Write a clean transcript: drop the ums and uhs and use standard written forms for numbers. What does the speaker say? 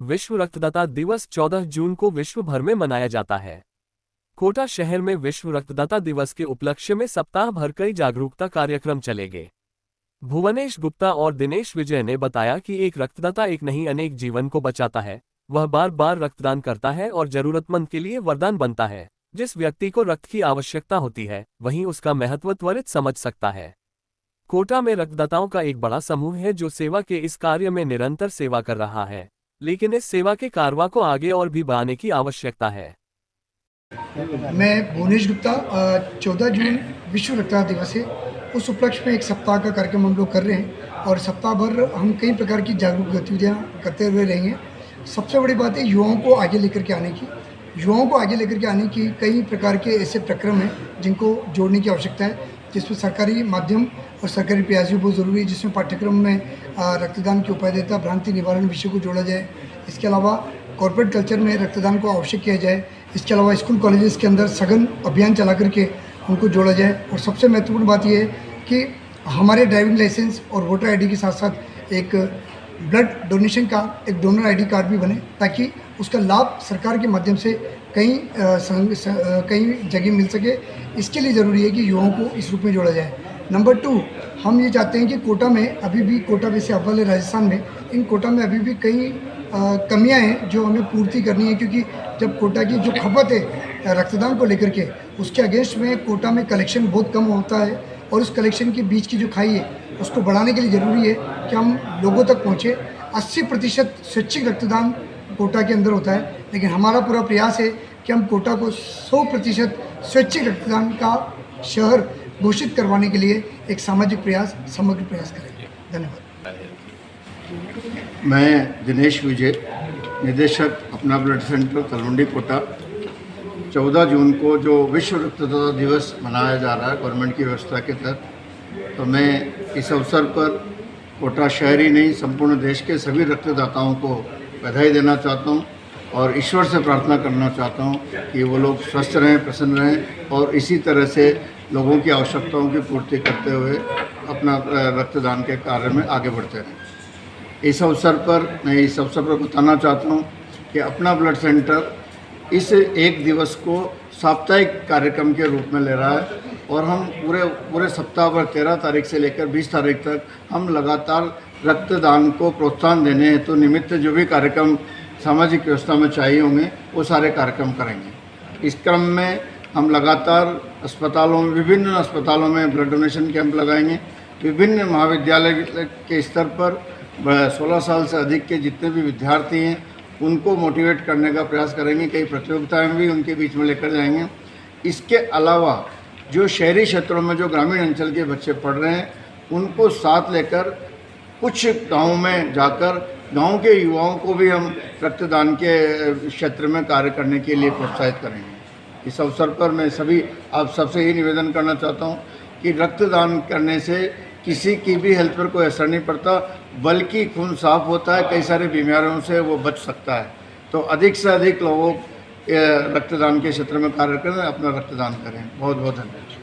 विश्व रक्तदाता दिवस 14 जून को विश्व भर में मनाया जाता है। कोटा शहर में विश्व रक्तदाता दिवस के उपलक्ष्य में सप्ताह भर कई जागरूकता कार्यक्रम चलेंगे। भुवनेश गुप्ता और दिनेश विजय ने बताया कि एक रक्तदाता एक नहीं अनेक जीवन को बचाता है। वह बार बार रक्तदान करता है और जरूरतमंद के लिए वरदान बनता है। जिस व्यक्ति को रक्त की आवश्यकता होती है वहीं उसका महत्व त्वरित समझ सकता है। कोटा में रक्तदाताओं का एक बड़ा समूह है जो सेवा के इस कार्य में निरंतर सेवा कर रहा है, लेकिन इस सेवा के कारवा को आगे और भी बढ़ाने की आवश्यकता है। मैं भुवनेश गुप्ता, 14 जून विश्व रक्तदाता दिवस है। उस उपलक्ष्य में एक सप्ताह का कार्यक्रम हम लोग कर रहे हैं और सप्ताह भर हम कई प्रकार की जागरूक गतिविधियाँ करते हुए रहेंगे। सबसे बड़ी बात है युवाओं को आगे लेकर के आने की। युवाओं को आगे लेकर के आने की कई प्रकार के ऐसे प्रक्रम हैं जिनको जोड़ने की आवश्यकता है, जिसमें सरकारी माध्यम और सरकारी प्रयास भी बहुत ज़रूरी है, जिसमें पाठ्यक्रम में रक्तदान की उपादेयता भ्रांति निवारण विषय को जोड़ा जाए। इसके अलावा कॉर्पोरेट कल्चर में रक्तदान को आवश्यक किया जाए। इसके अलावा स्कूल कॉलेजेस के अंदर सघन अभियान चला करके उनको जोड़ा जाए। और सबसे महत्वपूर्ण बात यह है कि हमारे ड्राइविंग लाइसेंस और वोटर आईडी के साथ साथ एक ब्लड डोनेशन का एक डोनर आईडी कार्ड भी बने, ताकि उसका लाभ सरकार के माध्यम से कई जगह मिल सके। इसके लिए ज़रूरी है कि युवाओं को इस रूप में जोड़ा जाए। नंबर 2, हम ये चाहते हैं कि कोटा में अभी भी, कोटा वैसे अव्वल है राजस्थान में, इन कोटा में अभी भी कई कमियां हैं जो हमें पूर्ति करनी है, क्योंकि जब कोटा की जो खपत है रक्तदान को लेकर के, उसके अगेंस्ट में कोटा में कलेक्शन बहुत कम होता है और उस कलेक्शन के बीच की जो खाई है उसको बढ़ाने के लिए ज़रूरी है कि हम लोगों तक पहुँचे। 80% स्वैच्छिक रक्तदान कोटा के अंदर होता है, लेकिन हमारा पूरा प्रयास है कि हम कोटा को 100% स्वैच्छिक रक्तदान का शहर घोषित करवाने के लिए एक सामाजिक प्रयास, समग्र प्रयास करेंगे। धन्यवाद। मैं दिनेश विजय, निदेशक अपना ब्लड सेंटर तलवंडी कोटा। 14 जून को जो विश्व रक्तदाता दिवस मनाया जा रहा है गवर्नमेंट की व्यवस्था के तहत, तो मैं इस अवसर पर कोटा शहर ही नहीं संपूर्ण देश के सभी रक्तदाताओं को बधाई देना चाहता हूं और ईश्वर से प्रार्थना करना चाहता हूं कि वो लोग स्वस्थ रहें, प्रसन्न रहें और इसी तरह से लोगों की आवश्यकताओं की पूर्ति करते हुए अपना रक्तदान के कार्य में आगे बढ़ते रहें। इस अवसर पर बताना चाहता हूं कि अपना ब्लड सेंटर इस एक दिवस को साप्ताहिक कार्यक्रम के रूप में ले रहा है और हम पूरे सप्ताह भर 13 तारीख से लेकर 20 तारीख तक हम लगातार रक्तदान को प्रोत्साहन देने हेतु निमित्त जो भी कार्यक्रम सामाजिक व्यवस्था में चाहिए होंगे वो सारे कार्यक्रम करेंगे। इस क्रम में हम लगातार विभिन्न अस्पतालों में ब्लड डोनेशन कैंप लगाएंगे। विभिन्न महाविद्यालय के स्तर पर 16 साल से अधिक के जितने भी विद्यार्थी हैं उनको मोटिवेट करने का प्रयास करेंगे। कई प्रतियोगिताएं भी उनके बीच में लेकर जाएंगे। इसके अलावा जो शहरी क्षेत्रों में जो ग्रामीण अंचल के बच्चे पढ़ रहे हैं उनको साथ लेकर कुछ गाँव में जाकर गांव के युवाओं को भी हम रक्तदान के क्षेत्र में कार्य करने के लिए प्रोत्साहित करेंगे। इस अवसर पर मैं आप सबसे ही निवेदन करना चाहता हूं कि रक्तदान करने से किसी की भी हेल्थ पर कोई असर नहीं पड़ता, बल्कि खून साफ होता है, कई सारी बीमारियों से वो बच सकता है। तो अधिक से अधिक लोगों रक्तदान के क्षेत्र में कार्य करें, अपना रक्तदान करें। बहुत बहुत धन्यवाद।